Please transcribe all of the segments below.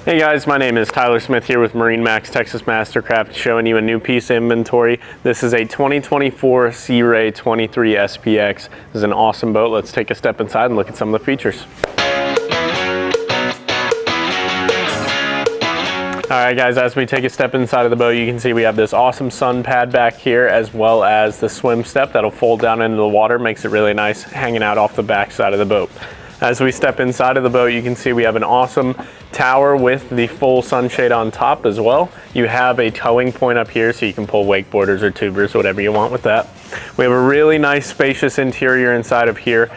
Hey guys, my name is Tyler Smith here with MarineMax Texas MasterCraft, showing you a new piece of inventory. This is a 2024 Sea Ray 23 SPX. This is an awesome boat. Let's take a step inside and look at some of the features. Alright guys, as we take a step inside of the boat, you can see we have this awesome sun pad back here, as well as the swim step that'll fold down into the water. Makes it really nice hanging out off the back side of the boat. As we step inside of the boat, you can see we have an awesome tower with the full sunshade on top as well. You have a towing point up here so you can pull wakeboarders or tubers, whatever you want with that. We have a really nice spacious interior inside of here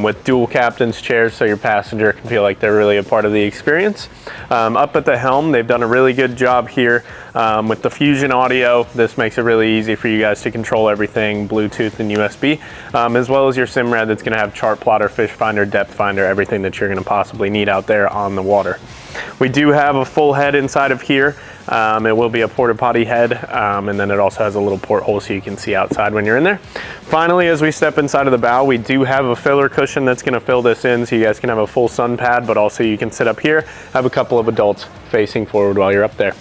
with dual captain's chairs so your passenger can feel like they're really a part of the experience. Up at the helm, they've done a really good job here with the Fusion audio. This makes it really easy for you guys to control everything, Bluetooth and USB, as well as your SIMRAD that's going to have chart plotter, fish finder, depth finder, everything that you're going to possibly need out there on the water. We do have a full head inside of here. It will be a porta potty head, and then it also has a little porthole so you can see outside when you're in there. Finally, as we step inside of the bow, we do have a filler cushion that's going to fill this in so you guys can have a full sun pad, but also you can sit up here, have a couple of adults facing forward while you're up there.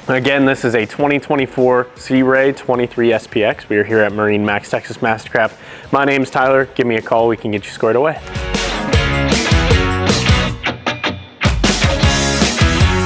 Again, this is a 2024 Sea Ray 23 SPX. We are here at MarineMax Texas MasterCraft. My name's Tyler. Give me a call. We can get you squared away.